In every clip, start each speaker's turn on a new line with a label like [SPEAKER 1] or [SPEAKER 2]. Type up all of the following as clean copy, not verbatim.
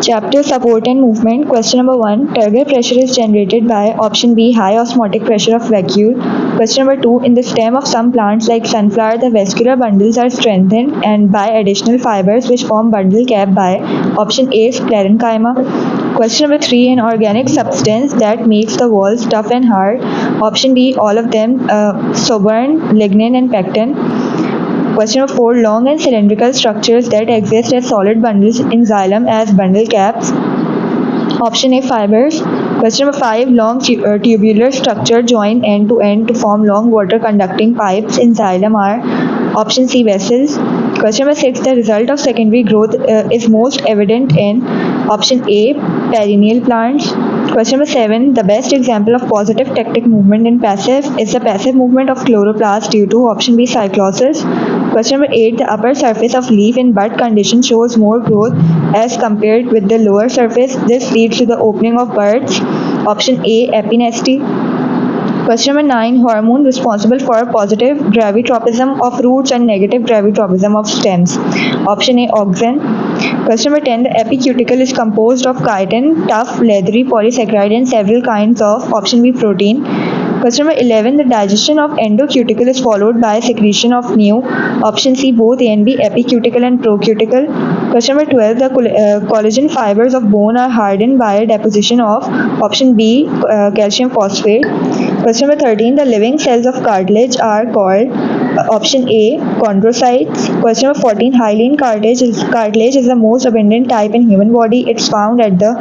[SPEAKER 1] Chapter Support and Movement. Question number 1. Turgor pressure is generated by option B. High osmotic pressure of vacuole. Question number 2. In the stem of some plants like sunflower, the vascular bundles are strengthened and by additional fibers which form bundle cap by option A. Sclerenchyma. Question number 3. An organic substance that makes the walls tough and hard. Option B. All of them. Sorbern, lignin and pectin. Question number 4. Long and cylindrical structures that exist as solid bundles in xylem as bundle caps. Option A. Fibers. Question number 5. Long tubular structure join end to end to form long water conducting pipes in xylem are option C. Vessels. Question number 6. The result of secondary growth is most evident in option A. Perennial plants. Question number 7. The best example of positive tectic movement in passive is the passive movement of chloroplast due to option B. Cyclosis. Question number 8. The upper surface of leaf in bud condition shows more growth as compared with the lower surface. This leads to the opening of buds. Option A. Epinesty. Question number 9. Hormone responsible for positive gravitropism of roots and negative gravitropism of stems. Option A. Auxin. Question number 10. The epicuticle is composed of chitin, tough, leathery polysaccharide and several kinds of option B. protein. Question number 11. The digestion of endocuticle is followed by secretion of new option C. both A and B, epicuticle and procuticle. Question number 12. The collagen fibers of bone are hardened by deposition of option B. Calcium phosphate. Question number 13. The living cells of cartilage are called option A. chondrocytes. Question number 14. Hyaline cartilage is the most abundant type in human body. It's found at the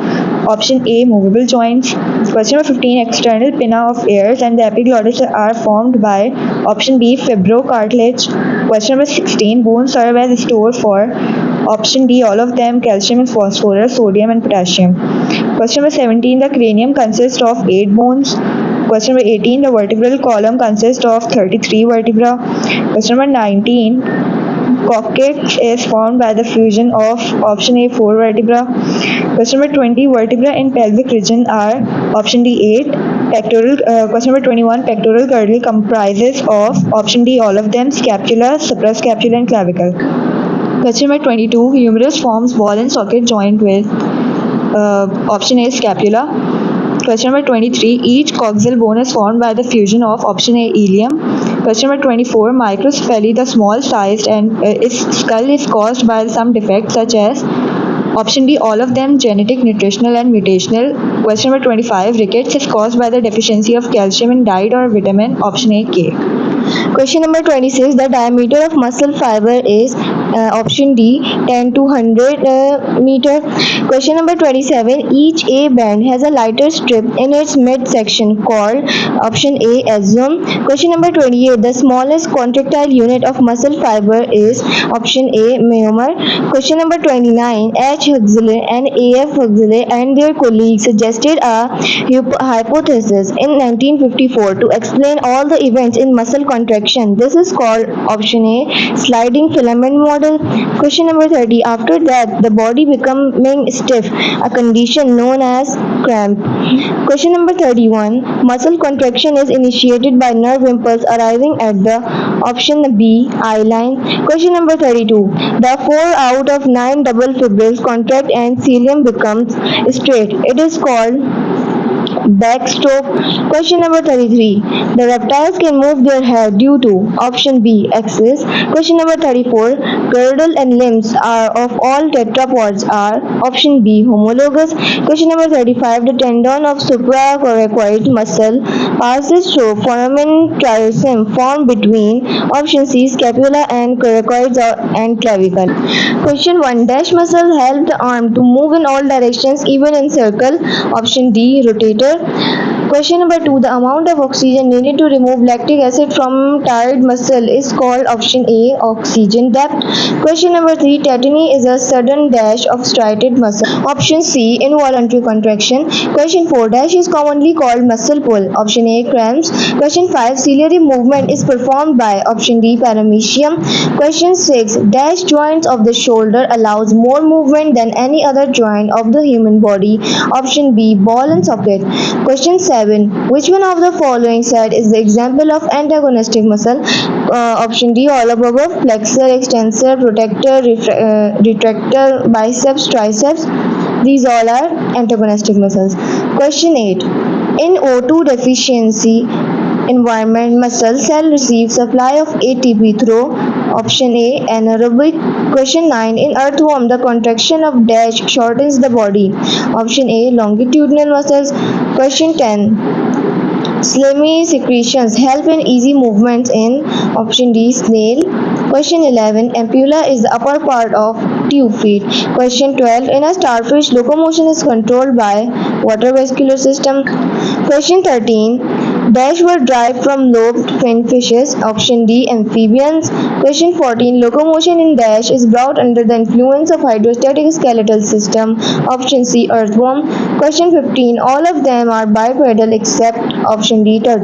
[SPEAKER 1] option A. movable joints. Question number 15. External pinna of ears and the epiglottis are formed by option B. fibrocartilage. Question number 16. Bones serve as a store for option D. all of them, calcium and phosphorus, sodium and potassium. Question number 17. The cranium consists of 8 bones. Question number 18. The vertebral column consists of 33 vertebrae. Question number 19. Coccyx is formed by the fusion of option A. 4 vertebrae. Question number 20. Vertebrae in pelvic region are option D. 8. Question number 21. Pectoral girdle comprises of option D. all of them, scapula, suprascapular and clavicle. Question number 22. Humerus forms ball and socket joint with option A. Scapula. Question number 23. Each coxal bone is formed by the fusion of option A. Ilium. Question number 24. Microcephaly, the small sized and its skull is caused by some defects such as option D. all of them, genetic, nutritional and mutational. Question number 25. Rickets is caused by the deficiency of calcium in diet or vitamin option A. K.
[SPEAKER 2] Question number 26. The diameter of muscle fiber is option D 10 to 100 meter. Question number 27. Each A band has a lighter strip in its midsection called option A axiom. Question number 28. The smallest contractile unit of muscle fiber is option A myomer. Question number 29. H. Huxley and A.F. Huxley and their colleagues suggested a hypothesis in 1954 to explain all the events in muscle contraction. This is called option A sliding filament model. Question number 30. After that, the body becoming stiff, a condition known as cramp. Question number 31. Muscle contraction is initiated by nerve impulse arriving at the option B eye line. Question number 32. The 4 out of 9 double fibrils contract and cilium becomes straight. It is called backstroke. Question number 33. The reptiles can move their head due to option B axis. Question number 34. Girdle and limbs of all tetrapods are option B homologous. Question number 35. The tendon of supracoracoid muscle passes through foramen triosum formed between option C scapula and coracoids and clavicle. Question 1. Dash muscle help the arm to move in all directions even in circle. Option D rotator. Question number 2. The amount of oxygen needed to remove lactic acid from tired muscle is called option A oxygen depth. Question number 3. Tetany is a sudden dash of striated muscle. Option C involuntary contraction. Question 4. Dash is commonly called muscle pull. Option A cramps. Question 5. Ciliary movement is performed by option D paramecium. Question 6. Dash joints of the shoulder allows more movement than any other joint of the human body. Option B ball and socket. Question 7. Which one of the following said is the example of antagonistic muscle? Option D all above, flexor, extensor, protector, retractor, biceps, triceps. These all are antagonistic muscles. Question 8. In O2 deficiency environment, muscle cell receive supply of ATP through option A anaerobic. Question 9. In earthworm, the contraction of dash shortens the body. Option A longitudinal muscles. Question 10. Slimy secretions help in easy movements in option D snail. Question 11. Ampulla is the upper part of tube feet. Question 12. In a starfish, locomotion is controlled by water vascular system. Question 13. Dash were derived from lobed fin fishes. Option D. Amphibians. Question 14. Locomotion in dash is brought under the influence of hydrostatic skeletal system. Option C. Earthworm. Question 15. All of them are bipedal except option D. Turtle.